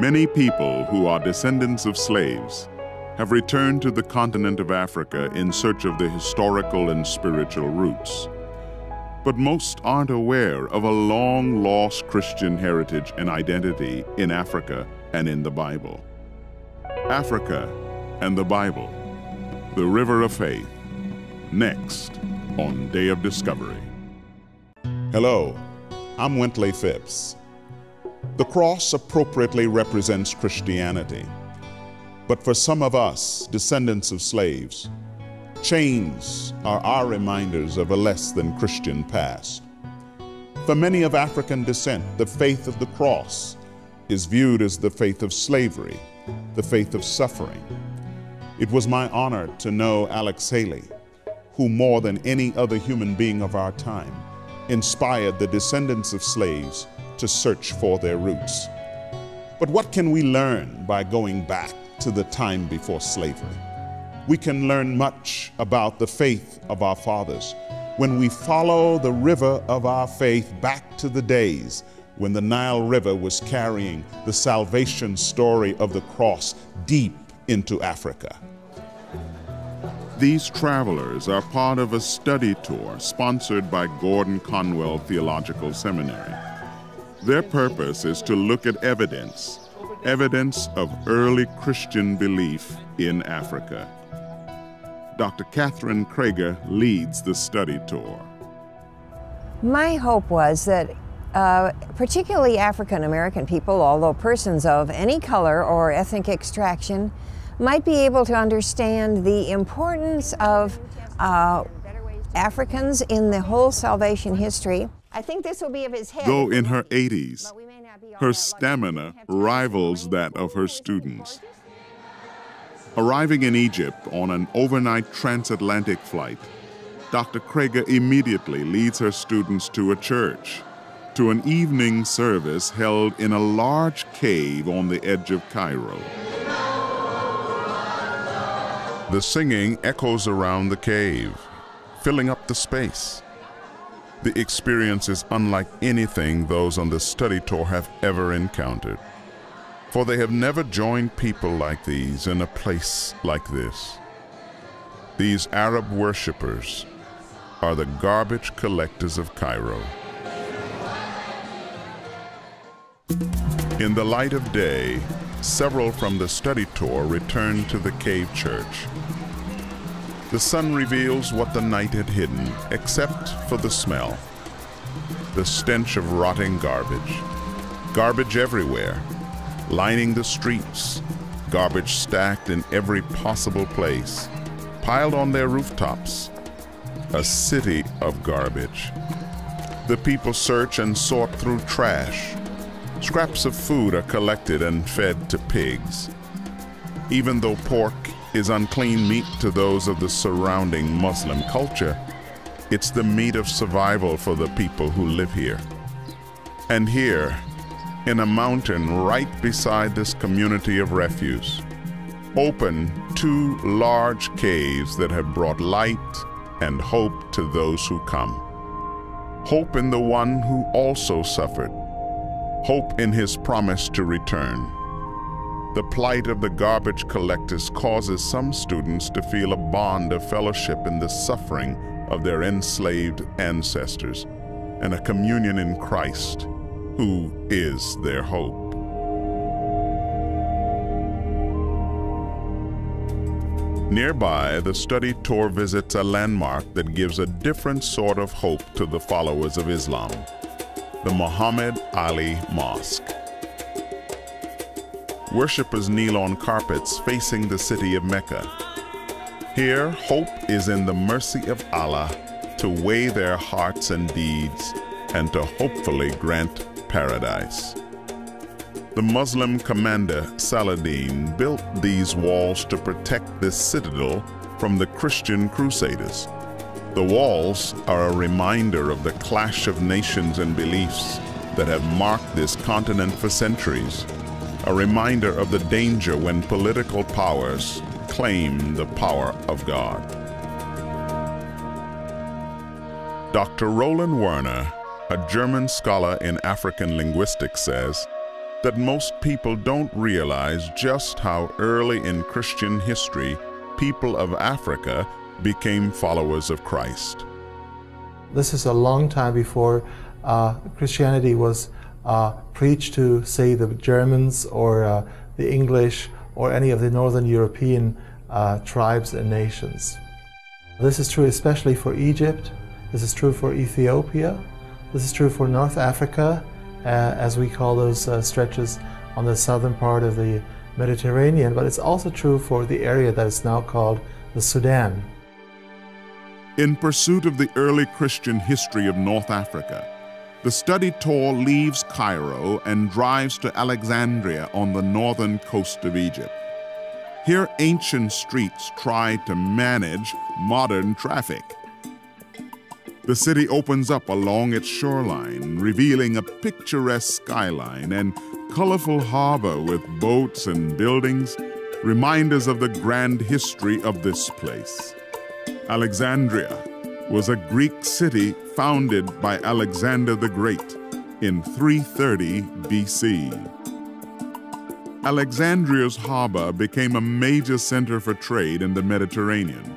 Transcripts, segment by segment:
Many people who are descendants of slaves have returned to the continent of Africa in search of their historical and spiritual roots. But most aren't aware of a long-lost Christian heritage and identity in Africa and in the Bible. Africa and the Bible, the River of Faith, next on Day of Discovery. Hello, I'm Wintley Phipps. The cross appropriately represents Christianity, but for some of us, descendants of slaves, chains are our reminders of a less than Christian past. For many of African descent, the faith of the cross is viewed as the faith of slavery, the faith of suffering. It was my honor to know Alex Haley, who more than any other human being of our time, inspired the descendants of slaves to search for their roots. But what can we learn by going back to the time before slavery? We can learn much about the faith of our fathers when we follow the river of our faith back to the days when the Nile River was carrying the salvation story of the cross deep into Africa. These travelers are part of a study tour sponsored by Gordon Conwell Theological Seminary. Their purpose is to look at evidence of early Christian belief in Africa. Dr. Catherine Krager leads the study tour. My hope was that particularly African American people, although persons of any color or ethnic extraction, might be able to understand the importance of Africans in the whole salvation history. I think this will be of his head. Though in her 80s, her stamina rivals that of her students. Arriving in Egypt on an overnight transatlantic flight, Dr. Krager immediately leads her students to a church, to an evening service held in a large cave on the edge of Cairo. The singing echoes around the cave, filling up the space. The experience is unlike anything those on the study tour have ever encountered, for they have never joined people like these in a place like this. These Arab worshipers are the garbage collectors of Cairo. In the light of day, several from the study tour return to the cave church. The sun reveals what the night had hidden, except for the smell. The stench of rotting garbage. Garbage everywhere, lining the streets. Garbage stacked in every possible place, piled on their rooftops. A city of garbage. The people search and sort through trash. Scraps of food are collected and fed to pigs. Even though pork is unclean meat to those of the surrounding Muslim culture, it's the meat of survival for the people who live here. And here, in a mountain right beside this community of refuse, open two large caves that have brought light and hope to those who come. Hope in the one who also suffered. Hope in his promise to return. The plight of the garbage collectors causes some students to feel a bond of fellowship in the suffering of their enslaved ancestors and a communion in Christ, who is their hope. Nearby, the study tour visits a landmark that gives a different sort of hope to the followers of Islam, the Muhammad Ali Mosque. Worshippers kneel on carpets facing the city of Mecca. Here, hope is in the mercy of Allah to weigh their hearts and deeds and to hopefully grant paradise. The Muslim commander Saladin built these walls to protect this citadel from the Christian crusaders. The walls are a reminder of the clash of nations and beliefs that have marked this continent for centuries. A reminder of the danger when political powers claim the power of God. Dr. Roland Werner, a German scholar in African linguistics, says, that most people don't realize just how early in Christian history people of Africa became followers of Christ. This is a long time before Christianity was preached to, say, the Germans or the English or any of the Northern European tribes and nations. This is true especially for Egypt. This is true for Ethiopia. This is true for North Africa, as we call those stretches on the southern part of the Mediterranean, but it's also true for the area that is now called the Sudan. In pursuit of the early Christian history of North Africa, the study tour leaves Cairo and drives to Alexandria on the northern coast of Egypt. Here, ancient streets try to manage modern traffic. The city opens up along its shoreline, revealing a picturesque skyline and colorful harbor with boats and buildings, reminders of the grand history of this place. Alexandria was a Greek city founded by Alexander the Great in 330 BC. Alexandria's harbor became a major center for trade in the Mediterranean.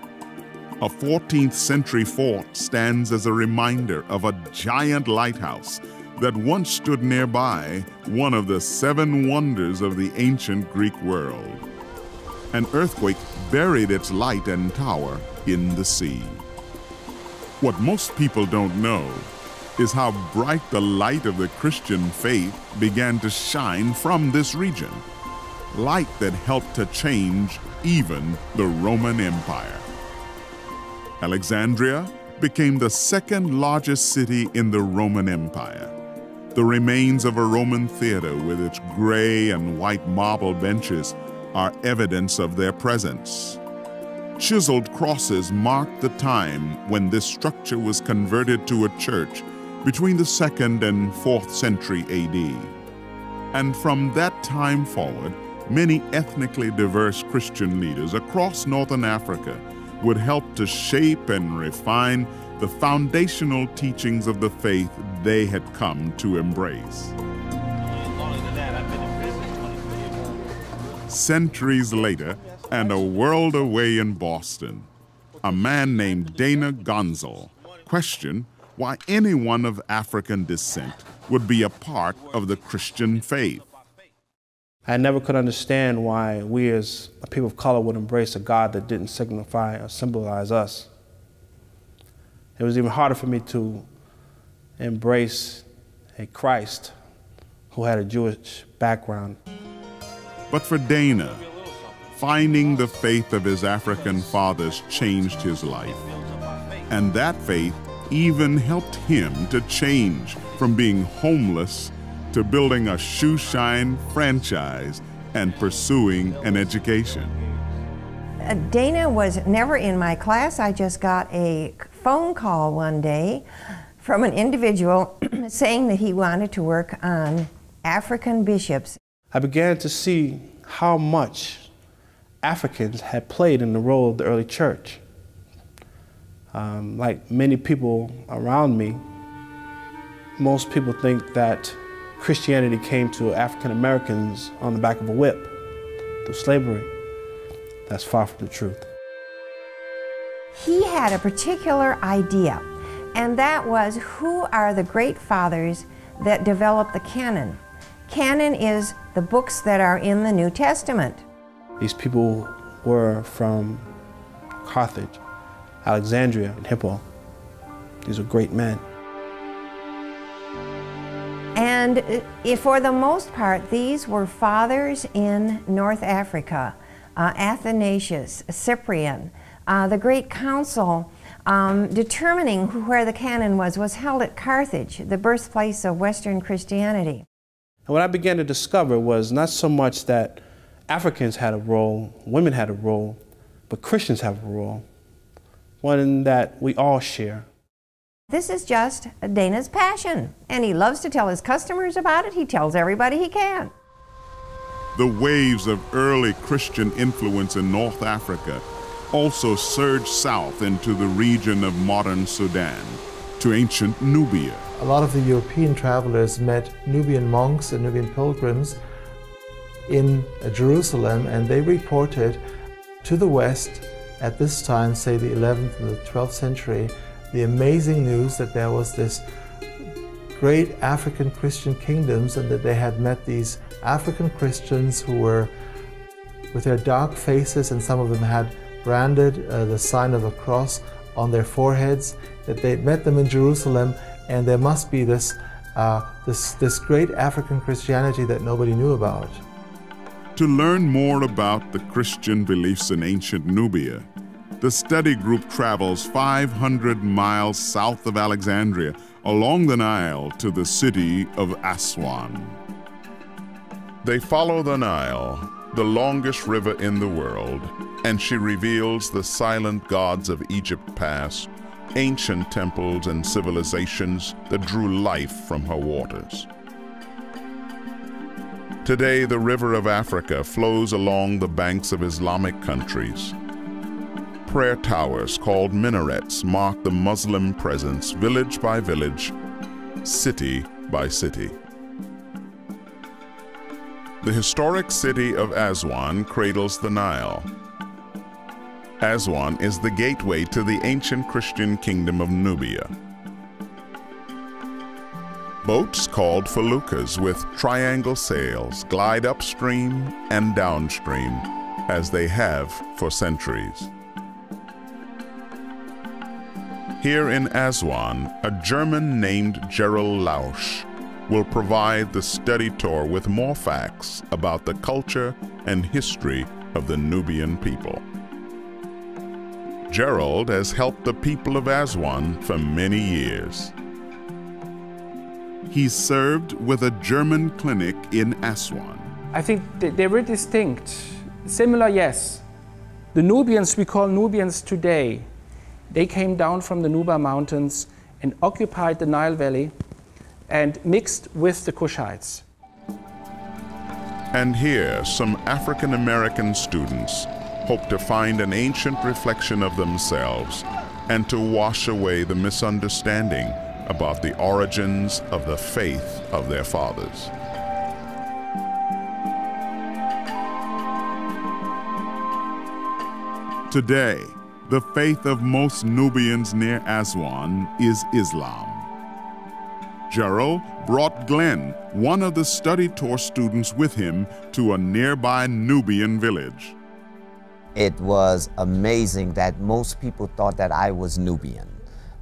A 14th century fort stands as a reminder of a giant lighthouse that once stood nearby, one of the 7 wonders of the ancient Greek world. An earthquake buried its light and tower in the sea. What most people don't know is how bright the light of the Christian faith began to shine from this region. Light that helped to change even the Roman Empire. Alexandria became the second largest city in the Roman Empire. The remains of a Roman theater with its gray and white marble benches are evidence of their presence. Chiseled crosses mark the time when this structure was converted to a church between the 2nd and 4th century AD. And from that time forward, many ethnically diverse Christian leaders across northern Africa would help to shape and refine the foundational teachings of the faith they had come to embrace. Centuries later, and a world away in Boston, a man named Dana Gonzalez questioned why anyone of African descent would be a part of the Christian faith. I never could understand why we as a people of color would embrace a God that didn't signify or symbolize us. It was even harder for me to embrace a Christ who had a Jewish background. But for Dana, finding the faith of his African fathers changed his life. And that faith even helped him to change from being homeless to building a shoe shine franchise and pursuing an education. Dana was never in my class. I just got a phone call one day from an individual saying that he wanted to work on African bishops. I began to see how much Africans had played in the role of the early church. Like many people around me, most people think that Christianity came to African Americans on the back of a whip through slavery. That's far from the truth. He had a particular idea, and that was, who are the great fathers that developed the canon? Canon is the books that are in the New Testament. These people were from Carthage, Alexandria, and Hippo. These are great men. And for the most part, these were fathers in North Africa. Athanasius, Cyprian. The Great Council determining where the canon was held at Carthage, the birthplace of Western Christianity. And what I began to discover was not so much that Africans had a role, women had a role, but Christians have a role, one that we all share. This is just Dana's passion, and he loves to tell his customers about it. He tells everybody he can. The waves of early Christian influence in North Africa also surged south into the region of modern Sudan, to ancient Nubia. A lot of the European travelers met Nubian monks and Nubian pilgrims in Jerusalem, and they reported to the West at this time, say the 11th and the 12th century, the amazing news that there was this great African Christian kingdoms, and that they had met these African Christians who were with their dark faces, and some of them had branded the sign of a cross on their foreheads, that they'd met them in Jerusalem, and there must be this great African Christianity that nobody knew about. To learn more about the Christian beliefs in ancient Nubia, the study group travels 500 miles south of Alexandria along the Nile to the city of Aswan. They follow the Nile, the longest river in the world, and she reveals the silent gods of Egypt past, ancient temples and civilizations that drew life from her waters. Today, the river of Africa flows along the banks of Islamic countries. Prayer towers called minarets mark the Muslim presence village by village, city by city. The historic city of Aswan cradles the Nile. Aswan is the gateway to the ancient Christian kingdom of Nubia. Boats called feluccas with triangle sails glide upstream and downstream, as they have for centuries. Here in Aswan, a German named Gerald Lausch will provide the study tour with more facts about the culture and history of the Nubian people. Gerald has helped the people of Aswan for many years. He served with a German clinic in Aswan. I think they're very distinct. Similar, yes. The Nubians we call Nubians today, they came down from the Nubia Mountains and occupied the Nile Valley and mixed with the Kushites. And here, some African-American students hope to find an ancient reflection of themselves and to wash away the misunderstanding about the origins of the faith of their fathers. Today, the faith of most Nubians near Aswan is Islam. Gerald brought Glenn, one of the study tour students, with him to a nearby Nubian village. It was amazing that most people thought that I was Nubian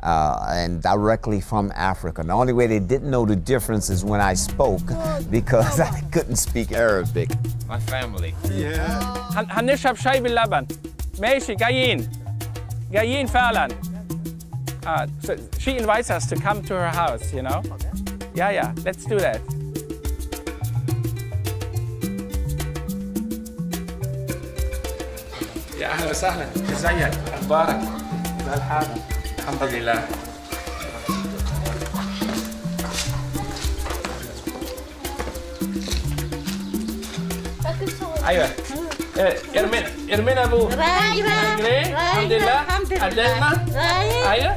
and directly from Africa. The only way they didn't know the difference is when I spoke, because I couldn't speak Arabic. My family. Yeah. هنشرب شاي باللبن. ماشي جايين. جايين فعلا. So she invites us to come to her house, you know? Yeah, let's do that. يا أهلا وسهلا، ازيك؟ أخبارك؟ زي الحال؟ الحمد لله. أيوه. ارمين ابو الحمد لله قدامنا ايوه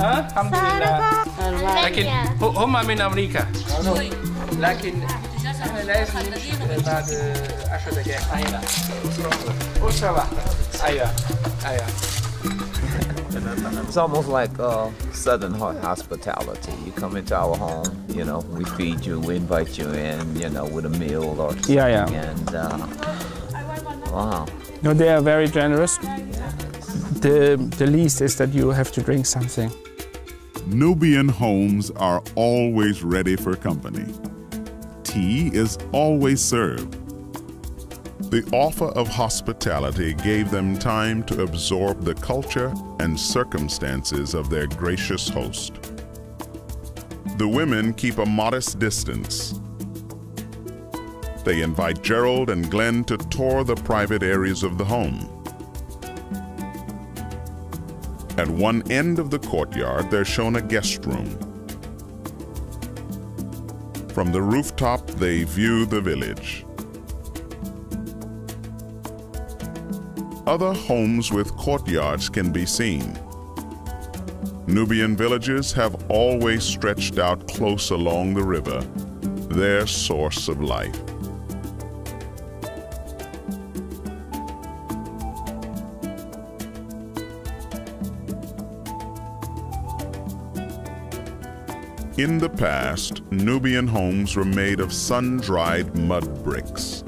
الحمد لله لكن هم من امريكا لكن احنا لازم نمشي بعد 10 دقائق هنا اسره واحده ايوه It's almost like Southern hospitality. You come into our home, you know, we feed you, we invite you in, you know, with a meal or something. Yeah. And wow. No, they are very generous. The least is that you have to drink something. Nubian homes are always ready for company. Tea is always served. The offer of hospitality gave them time to absorb the culture and circumstances of their gracious host. The women keep a modest distance. They invite Gerald and Glenn to tour the private areas of the home. At one end of the courtyard, they're shown a guest room. From the rooftop, they view the village. Other homes with courtyards can be seen. Nubian villages have always stretched out close along the river, their source of life. In the past, Nubian homes were made of sun-dried mud bricks.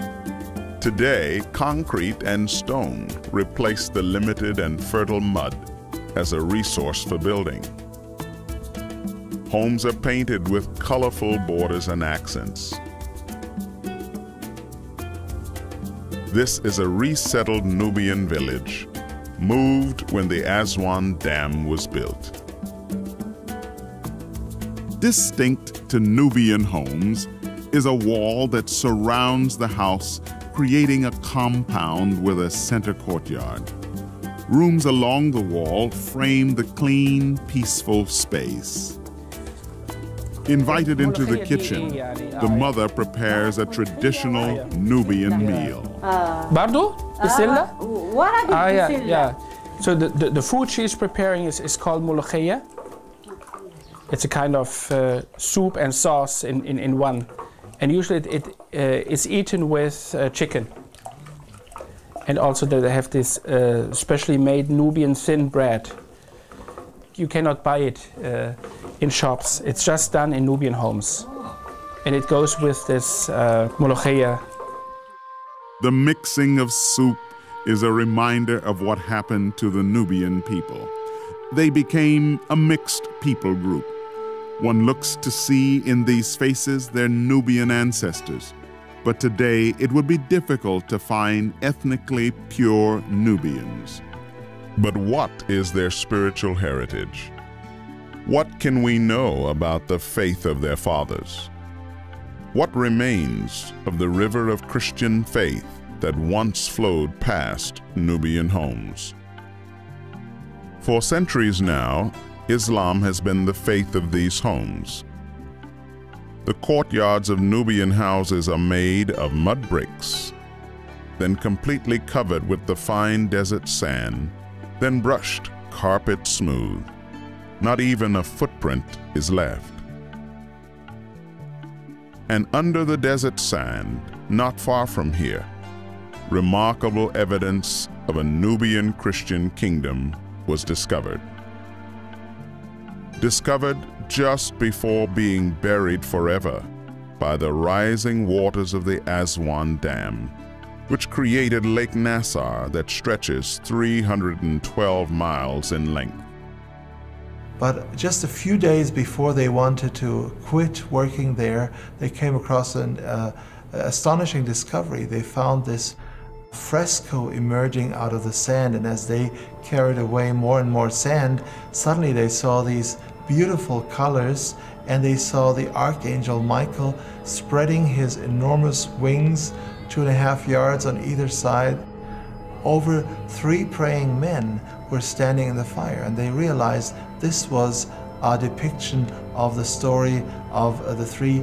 Today, concrete and stone replace the limited and fertile mud as a resource for building. Homes are painted with colorful borders and accents. This is a resettled Nubian village, moved when the Aswan Dam was built. Distinct to Nubian homes is a wall that surrounds the house, creating a compound with a center courtyard. Rooms along the wall frame the clean, peaceful space. Invited into the kitchen, the mother prepares a traditional Nubian meal. Bardo? Bismillah? Yeah. So the food she's preparing is called molokhia. It's a kind of soup and sauce in one. And usually it's eaten with chicken. And also they have this specially made Nubian thin bread. You cannot buy it in shops. It's just done in Nubian homes. And it goes with this molokhia. The mixing of soup is a reminder of what happened to the Nubian people. They became a mixed people group. One looks to see in these faces their Nubian ancestors, but today it would be difficult to find ethnically pure Nubians. But what is their spiritual heritage? What can we know about the faith of their fathers? What remains of the river of Christian faith that once flowed past Nubian homes? For centuries now, Islam has been the faith of these homes. The courtyards of Nubian houses are made of mud bricks, then completely covered with the fine desert sand, then brushed carpet smooth. Not even a footprint is left. And under the desert sand, not far from here, remarkable evidence of a Nubian Christian kingdom was discovered. Discovered just before being buried forever by the rising waters of the Aswan Dam, which created Lake Nasser that stretches 312 miles in length. But just a few days before they wanted to quit working there, they came across an astonishing discovery. They found this fresco emerging out of the sand, and as they carried away more and more sand, suddenly they saw these beautiful colors, and they saw the Archangel Michael spreading his enormous wings 2.5 yards on either side. Over 3 praying men were standing in the fire, and they realized this was a depiction of the story of the 3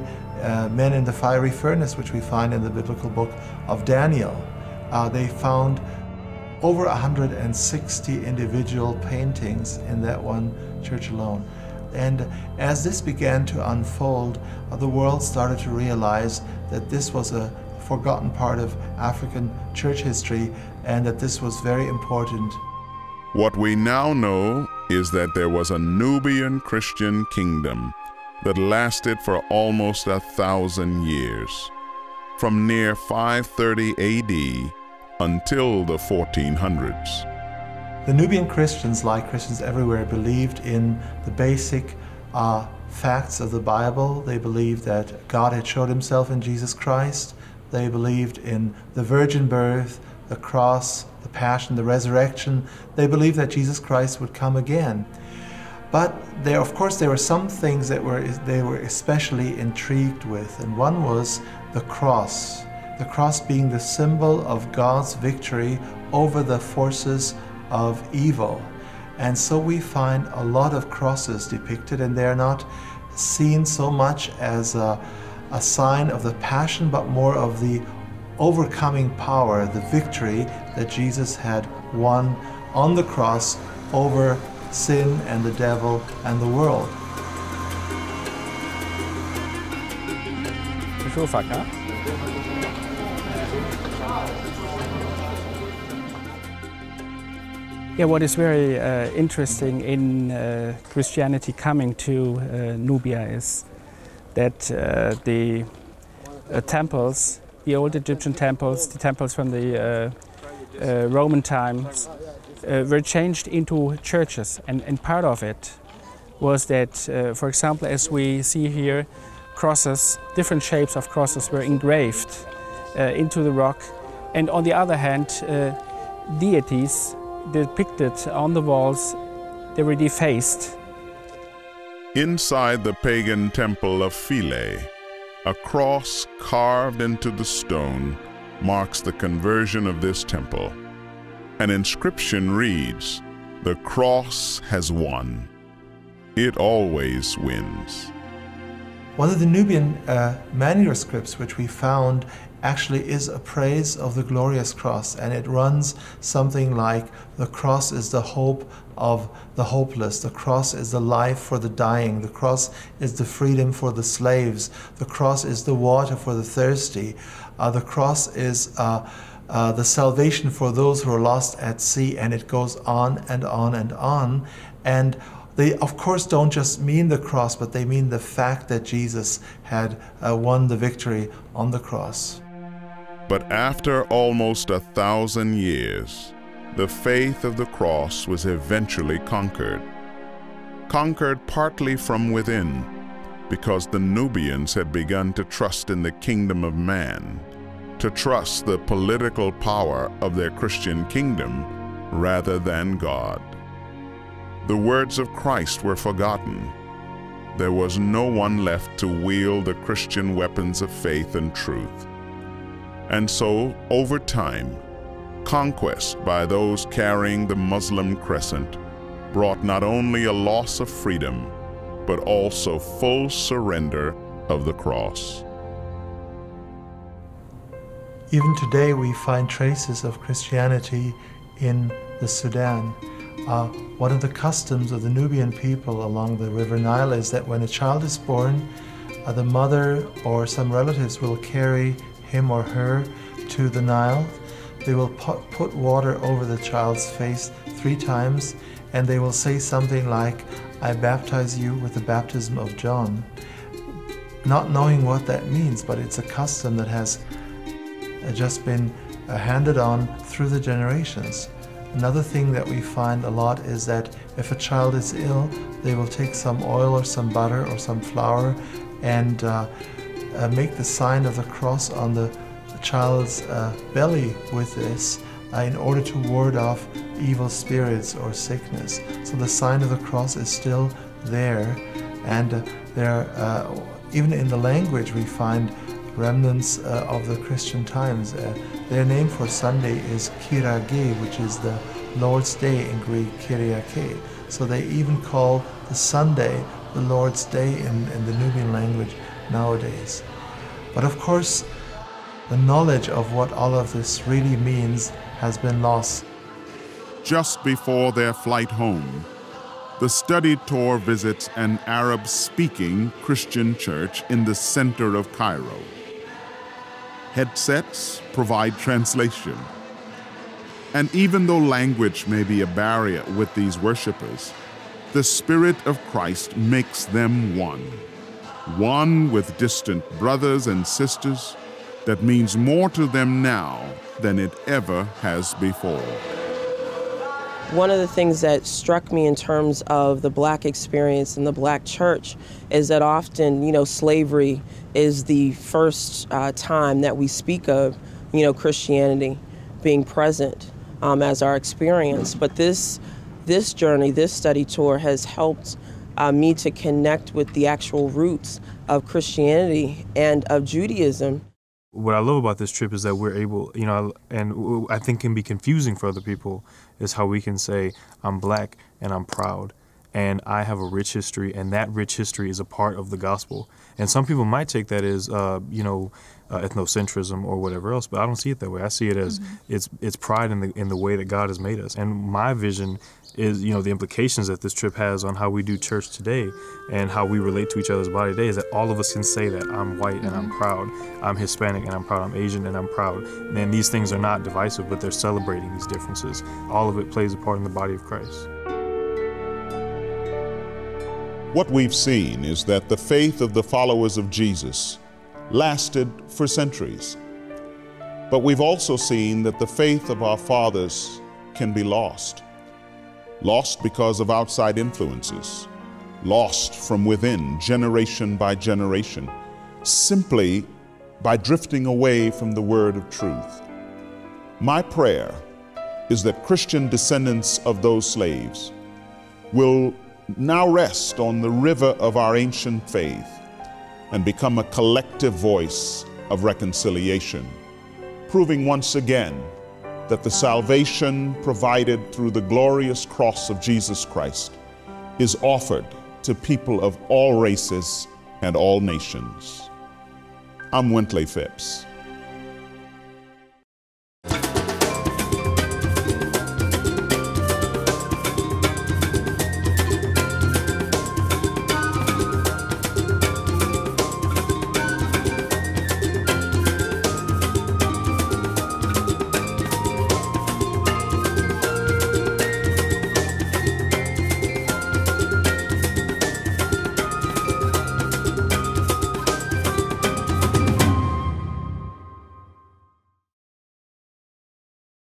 men in the fiery furnace, which we find in the biblical book of Daniel. They found over 160 individual paintings in that one church alone. And as this began to unfold, the world started to realize that this was a forgotten part of African church history, and that this was very important. What we now know is that there was a Nubian Christian kingdom that lasted for almost 1,000 years, from near 530 AD until the 1400s. The Nubian Christians, like Christians everywhere, believed in the basic facts of the Bible. They believed that God had showed himself in Jesus Christ. They believed in the virgin birth, the cross, the passion, the resurrection. They believed that Jesus Christ would come again. But there, of course, there were some things that they were especially intrigued with, and one was the cross. The cross being the symbol of God's victory over the forces of evil. And so we find a lot of crosses depicted, and they're not seen so much as a sign of the passion, but more of the overcoming power, the victory that Jesus had won on the cross over sin and the devil and the world. Yeah, what is very interesting in Christianity coming to Nubia is that the temples, the old Egyptian temples, the temples from the Roman times, were changed into churches. And part of it was that, for example, as we see here, crosses, different shapes of crosses were engraved into the rock. And on the other hand, deities depicted on the walls, they were defaced. Inside the pagan temple of Philae, a cross carved into the stone marks the conversion of this temple. An inscription reads, "The cross has won. It always wins." One of the Nubian manuscripts which we found actually is a praise of the glorious cross, and it runs something like, the cross is the hope of the hopeless, the cross is the life for the dying, the cross is the freedom for the slaves, the cross is the water for the thirsty, the cross is the salvation for those who are lost at sea, and it goes on and on and on. And they, of course, don't just mean the cross, but they mean the fact that Jesus had won the victory on the cross. But after almost 1,000 years, the faith of the cross was eventually conquered. Conquered partly from within, because the Nubians had begun to trust in the kingdom of man, to trust the political power of their Christian kingdom rather than God. The words of Christ were forgotten. There was no one left to wield the Christian weapons of faith and truth. And so, over time, conquest by those carrying the Muslim crescent brought not only a loss of freedom, but also full surrender of the cross. Even today we find traces of Christianity in the Sudan. One of the customs of the Nubian people along the River Nile is that when a child is born, the mother or some relatives will carry him or her to the Nile. They will put water over the child's face 3 times, and they will say something like, "I baptize you with the baptism of John," not knowing what that means, but it's a custom that has just been handed on through the generations. Another thing that we find a lot is that if a child is ill, they will take some oil or some butter or some flour and make the sign of the cross on the child's belly with this in order to ward off evil spirits or sickness. So the sign of the cross is still there, and even in the language we find remnants of the Christian times. Their name for Sunday is Kirage, which is the Lord's Day in Greek, Kyriake. So they even call the Sunday the Lord's Day in the Nubian language nowadays. But of course, the knowledge of what all of this really means has been lost. Just before their flight home, the study tour visits an Arab-speaking Christian church in the center of Cairo. Headsets provide translation. And even though language may be a barrier with these worshipers, the Spirit of Christ makes them one. One with distant brothers and sisters that means more to them now than it ever has before. One of the things that struck me in terms of the Black experience in the Black church is that often, slavery is the first time that we speak of, Christianity being present as our experience. But this journey, this study tour has helped me to connect with the actual roots of Christianity and of Judaism. What I love about this trip is that we're able, and I think can be confusing for other people, is how we can say, I'm Black and I'm proud, and I have a rich history, and that rich history is a part of the gospel. And some people might take that as, ethnocentrism or whatever else, but I don't see it that way. I see it as it's pride in the way that God has made us. And my vision is, the implications that this trip has on how we do church today and how we relate to each other's body today is that all of us can say that I'm white and I'm proud, I'm Hispanic and I'm proud, I'm Asian and I'm proud. And these things are not divisive, but they're celebrating these differences. All of it plays a part in the body of Christ. What we've seen is that the faith of the followers of Jesus lasted for centuries. But we've also seen that the faith of our fathers can be lost. Lost because of outside influences, lost from within, generation by generation, simply by drifting away from the word of truth. My prayer is that Christian descendants of those slaves will now rest on the river of our ancient faith and become a collective voice of reconciliation, proving once again that the salvation provided through the glorious cross of Jesus Christ is offered to people of all races and all nations. I'm Wintley Phipps.